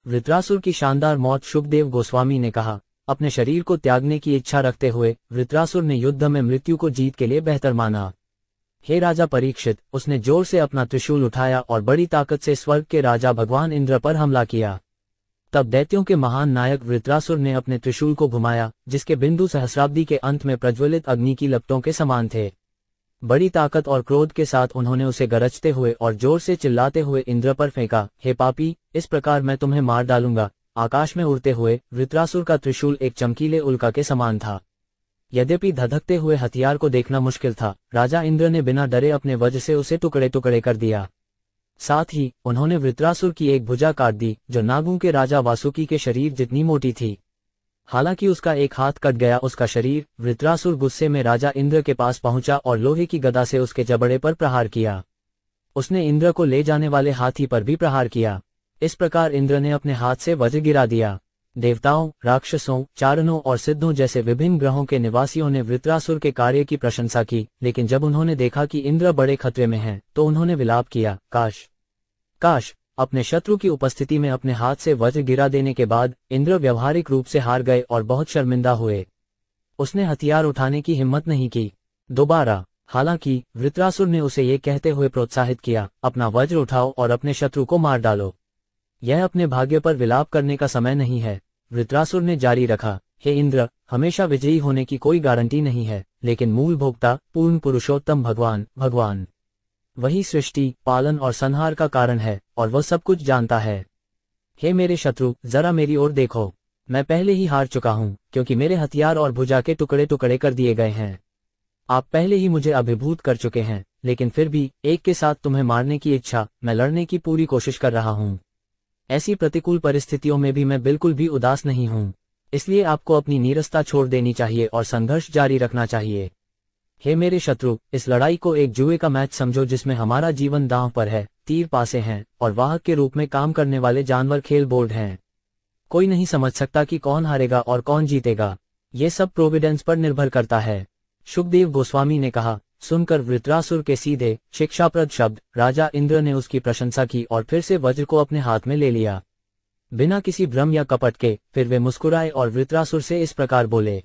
वृत्रासुर की शानदार मौत। शुकदेव गोस्वामी ने कहा, अपने शरीर को त्यागने की इच्छा रखते हुए वृत्रासुर ने युद्ध में मृत्यु को जीत के लिए बेहतर माना। हे राजा परीक्षित, उसने जोर से अपना त्रिशूल उठाया और बड़ी ताकत से स्वर्ग के राजा भगवान इंद्र पर हमला किया। तब दैत्यों के महान नायक वृत्रासुर ने अपने त्रिशूल को घुमाया, जिसके बिंदु सहस्राब्दी के अंत में प्रज्वलित अग्नि की लपटों के समान थे। बड़ी ताकत और क्रोध के साथ उन्होंने उसे गरजते हुए और जोर से चिल्लाते हुए इंद्र पर फेंका, हे पापी, इस प्रकार मैं तुम्हें मार डालूंगा। आकाश में उड़ते हुए वृत्रासुर का त्रिशूल एक चमकीले उल्का के समान था। यद्यपि धधकते हुए हथियार को देखना मुश्किल था, राजा इंद्र ने बिना डरे अपने वज्र से उसे टुकड़े टुकड़े कर दिया। साथ ही उन्होंने वृत्रासुर की एक भुजा काट दी, जो नागों के राजा वासुकी के शरीर जितनी मोटी थी। हालांकि उसका एक हाथ कट गया उसका शरीर, वृत्रासुर गुस्से में राजा इंद्र के पास पहुंचा और लोहे की गदा से उसके जबड़े पर प्रहार किया। उसने इंद्र को ले जाने वाले हाथी पर भी प्रहार किया। इस प्रकार इंद्र ने अपने हाथ से वज्र गिरा दिया। देवताओं, राक्षसों, चारणों और सिद्धों जैसे विभिन्न ग्रहों के निवासियों ने वृत्रासुर के कार्य की प्रशंसा की, लेकिन जब उन्होंने देखा कि इंद्र बड़े खतरे में हैं, तो उन्होंने विलाप किया, काश अपने शत्रु की उपस्थिति में अपने हाथ से वज्र गिरा देने के बाद इंद्र व्यवहारिक रूप से हार गए और बहुत शर्मिंदा हुए। उसने हथियार उठाने की हिम्मत नहीं की दोबारा। हालांकि वृत्रासुर ने उसे ये कहते हुए प्रोत्साहित किया, अपना वज्र उठाओ और अपने शत्रु को मार डालो। यह अपने भाग्य पर विलाप करने का समय नहीं है। वृत्रासुर ने जारी रखा, हे इंद्र, हमेशा विजयी होने की कोई गारंटी नहीं है, लेकिन मूल भोक्ता, पूर्ण पुरुषोत्तम भगवान वही सृष्टि, पालन और संहार का कारण है और वह सब कुछ जानता है। हे मेरे शत्रु, जरा मेरी ओर देखो। मैं पहले ही हार चुका हूं, क्योंकि मेरे हथियार और भुजा के टुकड़े टुकड़े कर दिए गए हैं। आप पहले ही मुझे अभिभूत कर चुके हैं, लेकिन फिर भी एक के साथ तुम्हें मारने की इच्छा, मैं लड़ने की पूरी कोशिश कर रहा हूं। ऐसी प्रतिकूल परिस्थितियों में भी मैं बिल्कुल भी उदास नहीं हूं। इसलिए आपको अपनी नीरसता छोड़ देनी चाहिए और संघर्ष जारी रखना चाहिए। हे मेरे शत्रु, इस लड़ाई को एक जुए का मैच समझो जिसमें हमारा जीवन दांव पर है, तीर पासे हैं और वाहक के रूप में काम करने वाले जानवर खेल बोर्ड हैं। कोई नहीं समझ सकता कि कौन हारेगा और कौन जीतेगा। ये सब प्रोविडेंस पर निर्भर करता है। शुकदेव गोस्वामी ने कहा, सुनकर वृत्रासुर के सीधे शिक्षाप्रद शब्द, राजा इंद्र ने उसकी प्रशंसा की और फिर से वज्र को अपने हाथ में ले लिया। बिना किसी भ्रम या कपट के फिर वे मुस्कुराए और वृत्रासुर से इस प्रकार बोले।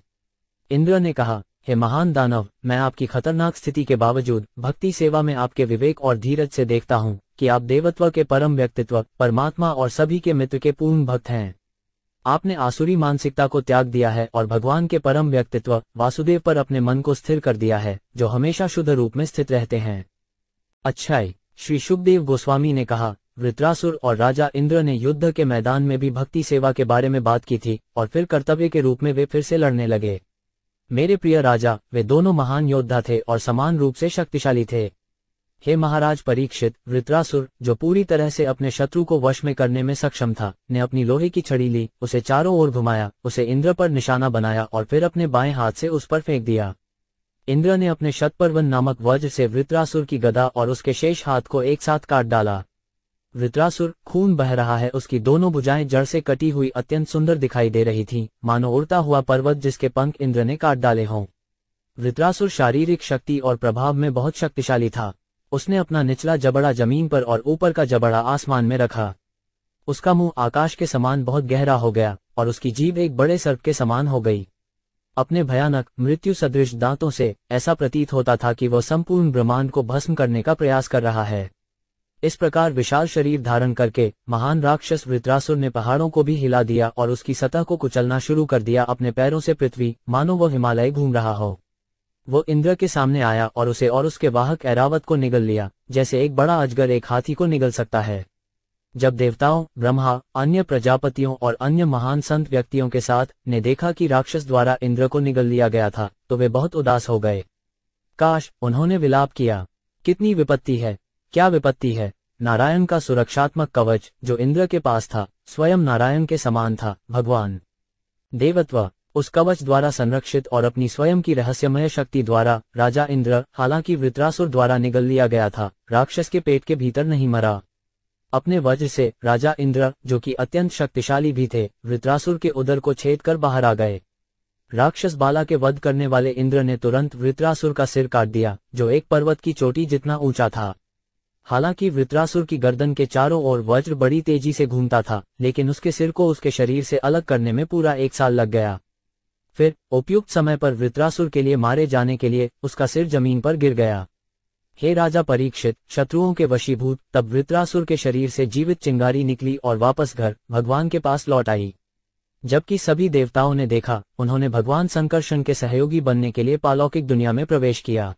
इंद्र ने कहा, हे महान दानव, मैं आपकी खतरनाक स्थिति के बावजूद भक्ति सेवा में आपके विवेक और धीरज से देखता हूँ कि आप देवत्व के परम व्यक्तित्व, परमात्मा और सभी के मित्र के पूर्ण भक्त हैं। आपने आसुरी मानसिकता को त्याग दिया है और भगवान के परम व्यक्तित्व वासुदेव पर अपने मन को स्थिर कर दिया है, जो हमेशा शुद्ध रूप में स्थित रहते हैं। अच्छाई। श्री शुकदेव गोस्वामी ने कहा, वृत्रासुर और राजा इंद्र ने युद्ध के मैदान में भी भक्ति सेवा के बारे में बात की थी और फिर कर्तव्य के रूप में वे फिर से लड़ने लगे। मेरे प्रिय राजा, वे दोनों महान योद्धा थे और समान रूप से शक्तिशाली थे। हे महाराज परीक्षित, वृत्रासुर, जो पूरी तरह से अपने शत्रु को वश में करने में सक्षम था, ने अपनी लोहे की छड़ी ली, उसे चारों ओर घुमाया, उसे इंद्र पर निशाना बनाया और फिर अपने बाएं हाथ से उस पर फेंक दिया। इंद्र ने अपने शतपर्वन नामक वज्र से वृत्रासुर की गदा और उसके शेष हाथ को एक साथ काट डाला। वृत्रासुर, खून बह रहा है, उसकी दोनों भुजाएं जड़ से कटी हुई अत्यंत सुंदर दिखाई दे रही थीं, मानो उड़ता हुआ पर्वत जिसके पंख इंद्र ने काट डाले हों। वृत्रासुर शारीरिक शक्ति और प्रभाव में बहुत शक्तिशाली था। उसने अपना निचला जबड़ा जमीन पर और ऊपर का जबड़ा आसमान में रखा। उसका मुंह आकाश के समान बहुत गहरा हो गया और उसकी जीभ एक बड़े सर्प के समान हो गई। अपने भयानक मृत्यु सदृश दांतों से ऐसा प्रतीत होता था कि वह संपूर्ण ब्रह्मांड को भस्म करने का प्रयास कर रहा है। इस प्रकार विशाल शरीर धारण करके महान राक्षस वृत्रासुर ने पहाड़ों को भी हिला दिया और उसकी सतह को कुचलना शुरू कर दिया अपने पैरों से पृथ्वी, मानो वह हिमालय घूम रहा हो। वो इंद्र के सामने आया और उसे और उसके वाहक ऐरावत को निगल लिया, जैसे एक बड़ा अजगर एक हाथी को निगल सकता है। जब देवताओं, ब्रह्मा, अन्य प्रजापतियों और अन्य महान संत व्यक्तियों के साथ ने देखा कि राक्षस द्वारा इंद्र को निगल लिया गया था, तो वे बहुत उदास हो गए। काश, उन्होंने विलाप किया, कितनी विपत्ति है, क्या विपत्ति है। नारायण का सुरक्षात्मक कवच जो इंद्र के पास था, स्वयं नारायण के समान था, भगवान देवत्व उस कवच द्वारा संरक्षित और अपनी स्वयं की रहस्यमय शक्ति द्वारा राजा इंद्र, हालांकि वृत्रासुर द्वारा निगल लिया गया था, राक्षस के पेट के भीतर नहीं मरा। अपने वज्र से राजा इंद्र, जो कि अत्यंत शक्तिशाली भी थे, वृत्रासुर के उदर को छेद कर बाहर आ गए। राक्षस बाला के वध करने वाले इंद्र ने तुरंत वृत्रासुर का सिर काट दिया, जो एक पर्वत की चोटी जितना ऊंचा था। हालांकि वृत्रासुर की गर्दन के चारों ओर वज्र बड़ी तेजी से घूमता था, लेकिन उसके सिर को उसके शरीर से अलग करने में पूरा 1 साल लग गया। फिर उपयुक्त समय पर वृत्रासुर के लिए मारे जाने के लिए उसका सिर जमीन पर गिर गया। हे राजा परीक्षित, शत्रुओं के वशीभूत तब वृत्रासुर के शरीर से जीवित चिंगारी निकली और वापस घर भगवान के पास लौट आई। जबकि सभी देवताओं ने देखा, उन्होंने भगवान संकर्षण के सहयोगी बनने के लिए पालौकिक दुनिया में प्रवेश किया।